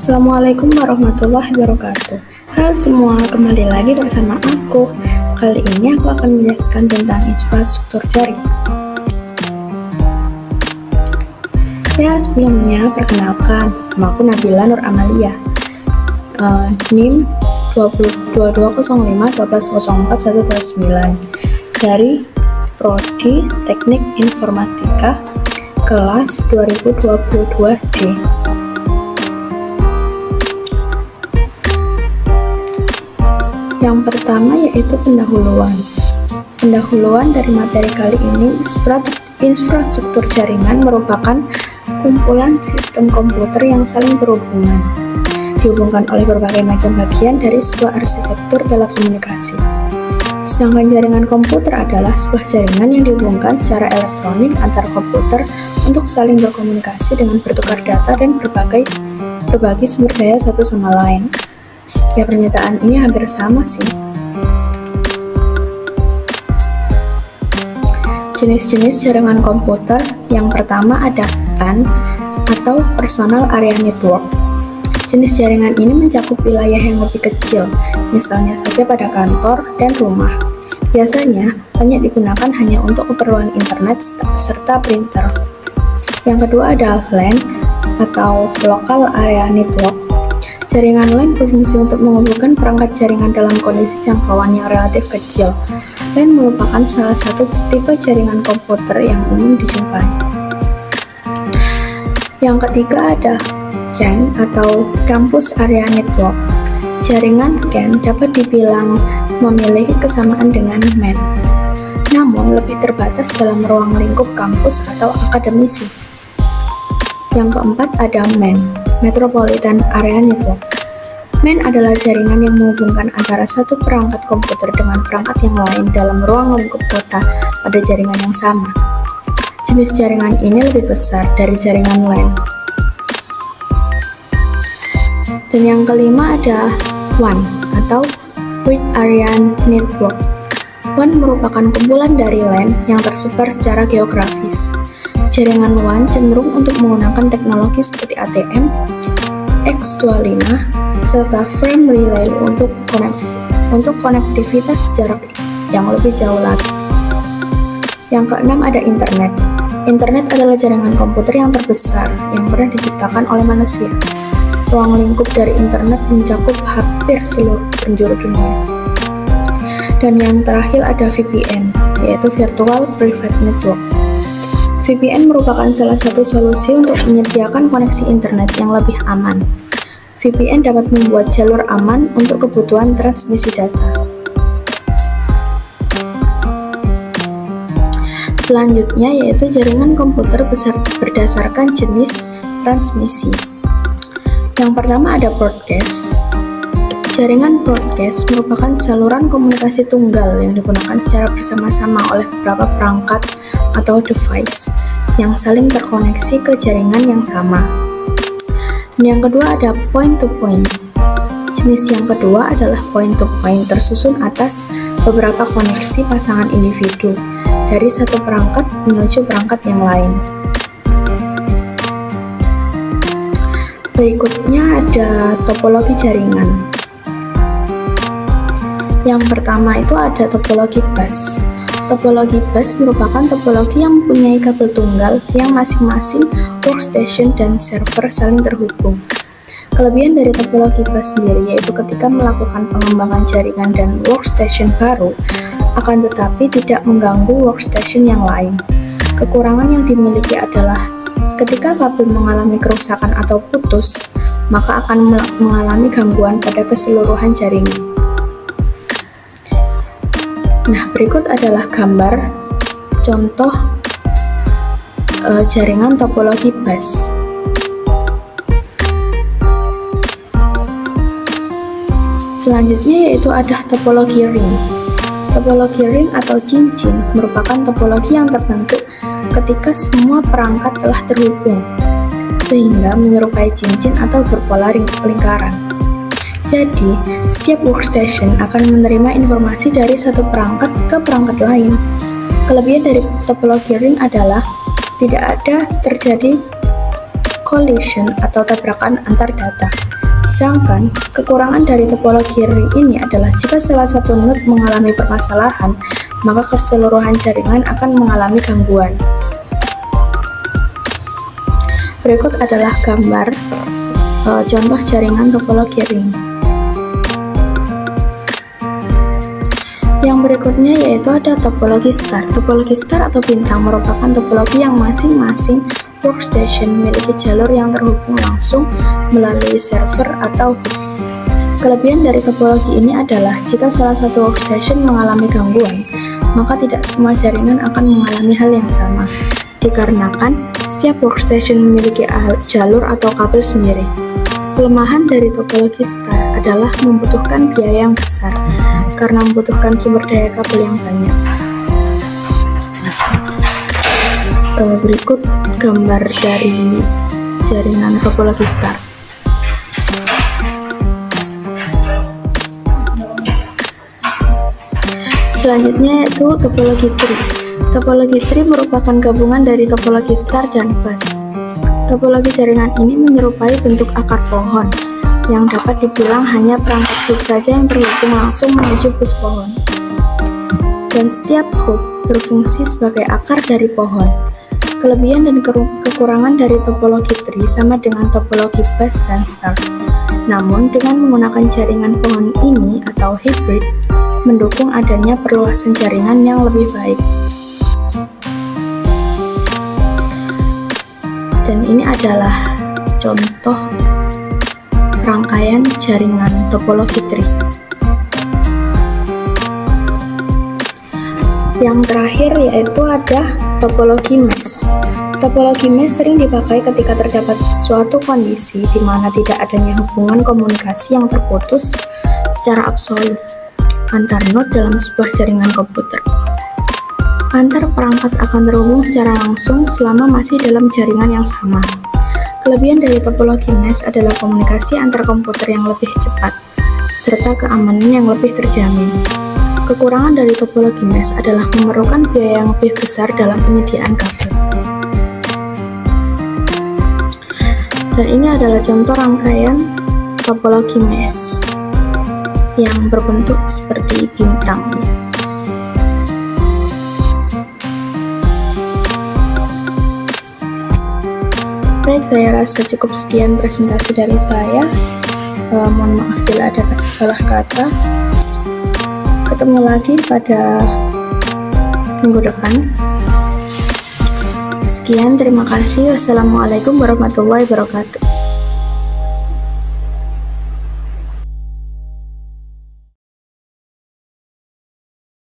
Assalamualaikum warahmatullahi wabarakatuh. Halo semua, kembali lagi bersama aku. Kali ini aku akan menjelaskan tentang infrastruktur jaring. Ya, sebelumnya perkenalkan, nama aku Nabila Nur Amalia. NIM 2205 dari Prodi Teknik Informatika kelas 2022D. Yang pertama yaitu pendahuluan. Pendahuluan dari materi kali ini, infrastruktur jaringan merupakan kumpulan sistem komputer yang saling berhubungan, dihubungkan oleh berbagai macam bagian dari sebuah arsitektur telekomunikasi. Sedangkan jaringan komputer adalah sebuah jaringan yang dihubungkan secara elektronik antar komputer untuk saling berkomunikasi dengan bertukar data dan berbagi sumber daya satu sama lain. Ya, pernyataan ini hampir sama sih. Jenis-jenis jaringan komputer, yang pertama ada PAN atau Personal Area Network. Jenis jaringan ini mencakup wilayah yang lebih kecil, misalnya saja pada kantor dan rumah. Biasanya, banyak digunakan hanya untuk keperluan internet serta printer. Yang kedua ada LAN atau Local Area Network. Jaringan LAN berfungsi untuk menghubungkan perangkat jaringan dalam kondisi jangkauan yang relatif kecil. LAN merupakan salah satu tipe jaringan komputer yang umum dijumpai. Yang ketiga ada CAN atau Campus Area Network. Jaringan CAN dapat dibilang memiliki kesamaan dengan MAN, namun lebih terbatas dalam ruang lingkup kampus atau akademisi. Yang keempat ada MAN, Metropolitan Area Network. MAN adalah jaringan yang menghubungkan antara satu perangkat komputer dengan perangkat yang lain dalam ruang lingkup kota pada jaringan yang sama. Jenis jaringan ini lebih besar dari jaringan LAN. Dan yang kelima ada WAN atau Wide Area Network. WAN merupakan kumpulan dari LAN yang tersebar secara geografis. Jaringan WAN cenderung untuk menggunakan teknologi seperti ATM, X25, serta frame relay untuk konektivitas jarak yang lebih jauh lagi. Yang keenam ada internet. Internet adalah jaringan komputer yang terbesar yang pernah diciptakan oleh manusia. Ruang lingkup dari internet mencakup hampir seluruh penjuru dunia. Dan yang terakhir ada VPN, yaitu Virtual Private Network. VPN merupakan salah satu solusi untuk menyediakan koneksi internet yang lebih aman. VPN dapat membuat jalur aman untuk kebutuhan transmisi data. Selanjutnya yaitu jaringan komputer berdasarkan jenis transmisi. Yang pertama ada broadcast. Jaringan broadcast merupakan saluran komunikasi tunggal yang digunakan secara bersama-sama oleh beberapa perangkat atau device yang saling terkoneksi ke jaringan yang sama. Dan yang kedua ada point-to-point. Jenis yang kedua adalah point-to-point tersusun atas beberapa koneksi pasangan individu dari satu perangkat menuju perangkat yang lain. Berikutnya ada topologi jaringan. Yang pertama itu ada topologi bus. Topologi bus merupakan topologi yang mempunyai kabel tunggal yang masing-masing workstation dan server saling terhubung. Kelebihan dari topologi bus sendiri yaitu ketika melakukan pengembangan jaringan dan workstation baru, akan tetapi tidak mengganggu workstation yang lain. Kekurangan yang dimiliki adalah ketika kabel mengalami kerusakan atau putus, maka akan mengalami gangguan pada keseluruhan jaringan. Nah, berikut adalah gambar contoh jaringan topologi bus. Selanjutnya yaitu ada topologi ring. Topologi ring atau cincin merupakan topologi yang terbentuk ketika semua perangkat telah terhubung, sehingga menyerupai cincin atau berpola lingkaran. Jadi, setiap workstation akan menerima informasi dari satu perangkat ke perangkat lain. Kelebihan dari topologi ring adalah tidak ada terjadi collision atau tabrakan antar data. Sedangkan kekurangan dari topologi ring ini adalah jika salah satu node mengalami permasalahan, maka keseluruhan jaringan akan mengalami gangguan. Berikut adalah gambar contoh jaringan topologi ring. Yang berikutnya yaitu ada topologi star. Topologi star atau bintang merupakan topologi yang masing-masing workstation memiliki jalur yang terhubung langsung melalui server atau hub. Kelebihan dari topologi ini adalah jika salah satu workstation mengalami gangguan, maka tidak semua jaringan akan mengalami hal yang sama, dikarenakan setiap workstation memiliki jalur atau kabel sendiri. Kelemahan dari topologi star adalah membutuhkan biaya yang besar, karena membutuhkan sumber daya kabel yang banyak. Berikut gambar dari jaringan topologi star. Selanjutnya yaitu topologi tree. Topologi tree merupakan gabungan dari topologi star dan bus. Topologi jaringan ini menyerupai bentuk akar pohon, yang dapat dibilang hanya perangkat hub saja yang terhubung langsung menuju bus pohon. Dan setiap hub berfungsi sebagai akar dari pohon. Kelebihan dan kekurangan dari topologi tree sama dengan topologi bus dan star. Namun, dengan menggunakan jaringan pohon ini atau hybrid, mendukung adanya perluasan jaringan yang lebih baik. Dan ini adalah contoh rangkaian jaringan topologi tree. Yang terakhir yaitu ada topologi mesh. Topologi mesh sering dipakai ketika terdapat suatu kondisi di mana tidak adanya hubungan komunikasi yang terputus secara absolut antar node dalam sebuah jaringan komputer. Antar perangkat akan terhubung secara langsung selama masih dalam jaringan yang sama. Kelebihan dari topologi mesh adalah komunikasi antar komputer yang lebih cepat, serta keamanan yang lebih terjamin. Kekurangan dari topologi mesh adalah memerlukan biaya yang lebih besar dalam penyediaan kabel. Dan ini adalah contoh rangkaian topologi mesh yang berbentuk seperti bintang. Baik, saya rasa cukup sekian presentasi dari saya. Mohon maaf bila ada salah kata. Ketemu lagi pada minggu depan. Sekian, terima kasih. Wassalamualaikum warahmatullahi wabarakatuh.